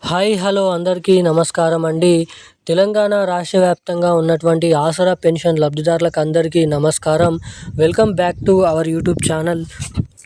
Hi hello అందరికీ నమస్కారం అండి. తెలంగాణ రాష్ట్ర వ్యాప్తంగా ఉన్నటువంటి ఆసరా పెన్షన్ లబ్ధిదారులకు అందరికీ నమస్కారం. Welcome back to our YouTube channel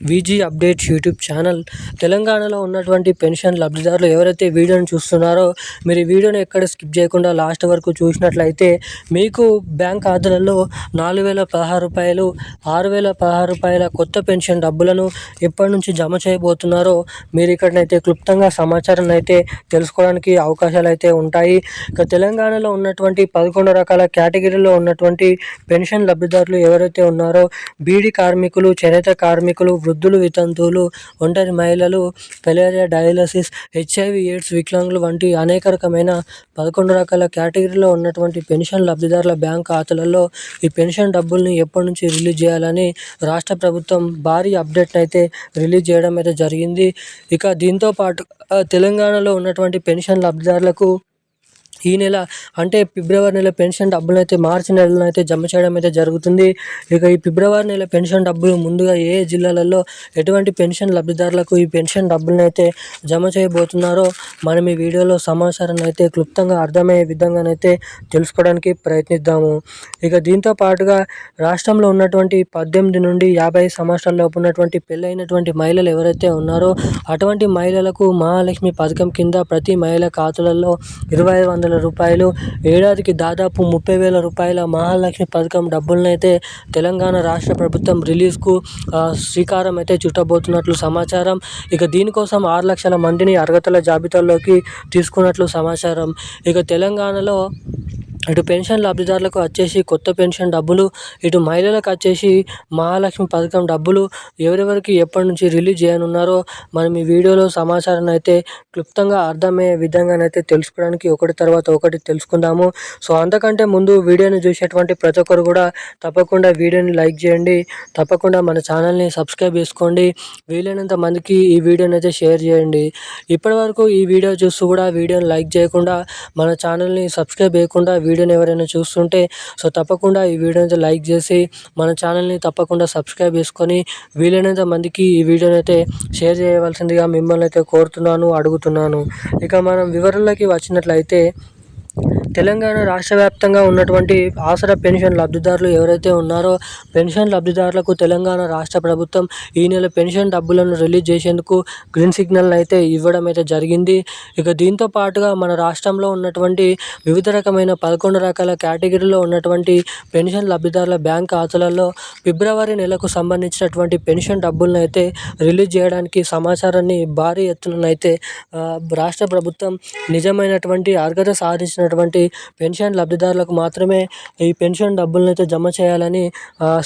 VG updates YouTube channel. తెలంగాణలో ఉన్నటువంటి పెన్షన్ లబ్ధిదారులు ఎవరైతే వీడియోని చూస్తున్నారో మీరు ఈ వీడియోని ఎక్కడ స్కిప్ చేయకుండా లాస్ట్ వరకు చూసినట్లయితే మీకు బ్యాంక్ ఖాతాలలో రూ. 4,016 కొత్త పెన్షన్ డబ్బులను ఎప్పటి నుంచి జమ చేయబోతున్నారో మీరు ఇక్కడనైతే క్లుప్తంగా సమాచారాన్ని అయితే తెలుసుకోవడానికి అవకాశాలు అయితే ఉంటాయి. ఇక తెలంగాణలో ఉన్నటువంటి 11 రకాల కేటగిరీలో ఉన్నటువంటి పెన్షన్ లబ్ధిదారులు ఎవరైతే ఉన్నారో బీడీ కార్మికులు, చేనేత కార్మికులు, వృద్ధులు, వితంతువులు, ఒంటరి మహిళలు, ఫిలేరియా, డయాలసిస్, హెచ్ఐవి, ఎయిడ్స్, వికలాంగులు వంటి అనేక రకమైన 11 రకాల కేటగిరీలో ఉన్నటువంటి పెన్షన్ లబ్ధిదారుల బ్యాంక్ ఖాతాలలో ఈ పెన్షన్ డబ్బుల్ని ఎప్పటి నుంచి రిలీజ్ చేయాలని రాష్ట్ర ప్రభుత్వం భారీ అప్డేట్ని అయితే రిలీజ్ చేయడం అయితే జరిగింది. ఇక దీంతో పాటు తెలంగాణలో ఉన్నటువంటి పెన్షన్ లబ్ధిదారులకు ఈ నెల అంటే ఫిబ్రవరి నెల పెన్షన్ డబ్బులు అయితే మార్చి నెలలో అయితే జమ చేయడం అయితే జరుగుతుంది. ఇక ఈ ఫిబ్రవరి నెల పెన్షన్ డబ్బులు ముందుగా ఏ జిల్లాలలో ఎటువంటి పెన్షన్ లబ్ధిదారులకు ఈ పెన్షన్ డబ్బులను అయితే జమ చేయబోతున్నారో మనం ఈ వీడియోలో సమాచారాన్ని అయితే క్లుప్తంగా అర్థమయ్యే విధంగానైతే తెలుసుకోవడానికి ప్రయత్నిద్దాము. ఇక దీంతో పాటుగా రాష్ట్రంలో ఉన్నటువంటి 18 నుండి 50 సంవత్సరాల లోపు ఉన్నటువంటి పెళ్ళైనటువంటి మహిళలు ఎవరైతే ఉన్నారో అటువంటి మహిళలకు మహాలక్ష్మి పథకం కింద ప్రతి మహిళ ఖాతాలలో రూ. 2,500 ఏడాదికి దాదాపు 30,000 రూపాయల మహాలక్ష్మి పథకం డబ్బులనైతే తెలంగాణ రాష్ట్ర ప్రభుత్వం రిలీజ్కు శ్రీకారం అయితే చుట్టబోతున్నట్లు సమాచారం. ఇక దీనికోసం 6 లక్షల మందిని అర్హతల జాబితాలోకి తీసుకున్నట్లు సమాచారం. ఇక తెలంగాణలో ఇటు పెన్షన్ లబ్ధిదారులకు వచ్చేసి కొత్త పెన్షన్ డబ్బులు, ఇటు మహిళలకు వచ్చేసి మహాలక్ష్మి పథకం డబ్బులు ఎవరెవరికి ఎప్పటి నుంచి రిలీజ్ చేయనున్నారో మనం ఈ వీడియోలో సమాచారాన్ని అయితే క్లుప్తంగా అర్థమయ్యే విధంగానైతే తెలుసుకోవడానికి ఒకటి తర్వాత ఒకటి తెలుసుకుందాము. సో అంతకంటే ముందు వీడియోని చూసేటువంటి ప్రతి ఒక్కరు కూడా తప్పకుండా వీడియోని లైక్ చేయండి, తప్పకుండా మన ఛానల్ని సబ్స్క్రైబ్ చేసుకోండి, వీలైనంత మందికి ఈ వీడియోని అయితే షేర్ చేయండి. ఇప్పటివరకు ఈ వీడియో చూస్తూ కూడా వీడియోని లైక్ చేయకుండా మన ఛానల్ని సబ్స్క్రైబ్ చేయకుండా వీడియోని ఎవరైనా చూస్తుంటే సో తప్పకుండా ఈ వీడియోని లైక్ చేసి మన ఛానల్ని తప్పకుండా సబ్స్క్రైబ్ చేసుకొని వీలైనంత మందికి ఈ వీడియోని అయితే షేర్ చేయవలసిందిగా మిమ్మల్ని అయితే కోరుతున్నాను, అడుగుతున్నాను. ఇక మనం వివరాల్లోకి వచ్చినట్లయితే తెలంగాణ రాష్ట్ర వ్యాప్తంగా ఉన్నటువంటి ఆసరా పెన్షన్ లబ్ధిదారులు ఎవరైతే ఉన్నారో పెన్షన్ లబ్ధిదారులకు తెలంగాణ రాష్ట్ర ప్రభుత్వం ఈ నెల పెన్షన్ డబ్బులను రిలీజ్ చేసేందుకు గ్రీన్ సిగ్నల్ అయితే ఇవ్వడం అయితే జరిగింది. ఇక దీంతో పాటుగా మన రాష్ట్రంలో ఉన్నటువంటి వివిధ రకమైన 11 రకాల కేటగిరీలో ఉన్నటువంటి పెన్షన్ లబ్ధిదారుల బ్యాంక్ ఖాతాలలో ఫిబ్రవరి నెలకు సంబంధించినటువంటి పెన్షన్ డబ్బులను అయితే రిలీజ్ చేయడానికి సమాచారాన్ని భారీ ఎత్తునైతే రాష్ట్ర ప్రభుత్వం నిజమైనటువంటి అర్హత సాధించినటువంటి పెన్షన్ లబ్ధిదారులకు మాత్రమే ఈ పెన్షన్ డబ్బులను అయితే జమ చేయాలని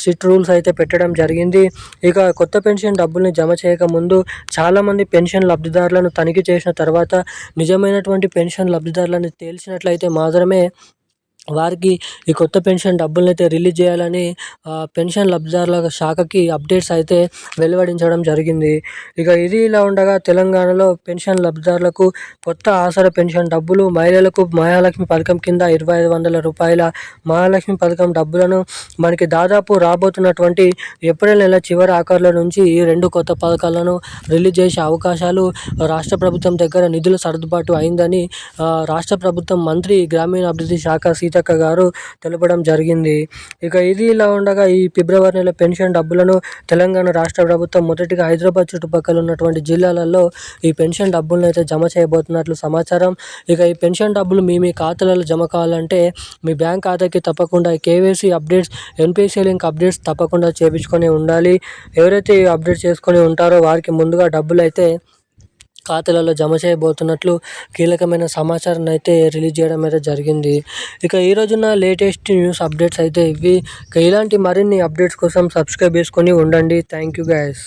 స్ట్రిక్ట్ రూల్స్ అయితే పెట్టడం జరిగింది. ఇక కొత్త పెన్షన్ డబ్బుల్ని జమ చేయకముందు చాలామంది పెన్షన్ లబ్ధిదారులను తనిఖీ చేసిన తర్వాత నిజమైనటువంటి పెన్షన్ లబ్ధిదారులను తేల్చినట్లయితే మాత్రమే వారికి ఈ కొత్త పెన్షన్ డబ్బులను అయితే రిలీజ్ చేయాలని పెన్షన్ లబ్ధిదారుల శాఖకి అప్డేట్స్ అయితే వెలువడించడం జరిగింది. ఇక ఇది ఇలా ఉండగా తెలంగాణలో పెన్షన్ లబ్ధిదారులకు కొత్త ఆసరా పెన్షన్ డబ్బులు, మహిళలకు మహాలక్ష్మి పథకం కింద రూ. 2,500 మహాలక్ష్మి పథకం డబ్బులను మనకి దాదాపు రాబోతున్నటువంటి ఏప్రిల్ నెల చివరి ఆఖరుల నుంచి ఈ 2 కొత్త పథకాలను రిలీజ్ చేసే అవకాశాలు రాష్ట్ర ప్రభుత్వం దగ్గర నిధుల సర్దుబాటు అయిందని రాష్ట్ర ప్రభుత్వం మంత్రి గ్రామీణాభివృద్ధి శాఖ సీతక్క గారు తెలపడం జరిగింది. ఇక ఇది ఇలా ఉండగా ఈ ఫిబ్రవరి నెల పెన్షన్ డబ్బులను తెలంగాణ రాష్ట్ర ప్రభుత్వం మొదటిగా హైదరాబాద్ చుట్టుపక్కల ఉన్నటువంటి జిల్లాలలో ఈ పెన్షన్ డబ్బులను అయితే జమ చేయబోతున్నట్లు సమాచారం. ఇక ఈ పెన్షన్ డబ్బులు మీ ఖాతాలలో జమ కావాలంటే మీ బ్యాంక్ ఖాతాకి తప్పకుండా KYC updates, NPCI link updates తప్పకుండా చేయించుకొని ఉండాలి. ఎవరైతే ఈ అప్డేట్ చేసుకొని ఉంటారో వారికి ముందుగా డబ్బులు అయితే ఖాతాలలో జమ చేయబోతున్నట్లు కీలకమైన సమాచారాన్ని అయితే రిలీజ్ చేయడం అయితే జరిగింది. ఇక ఈ రోజున లేటెస్ట్ న్యూస్ అప్డేట్స్ అయితే ఇవి. ఇక ఇలాంటి మరిన్ని అప్డేట్స్ కోసం సబ్స్క్రైబ్ చేసుకొని ఉండండి. Thank you guys.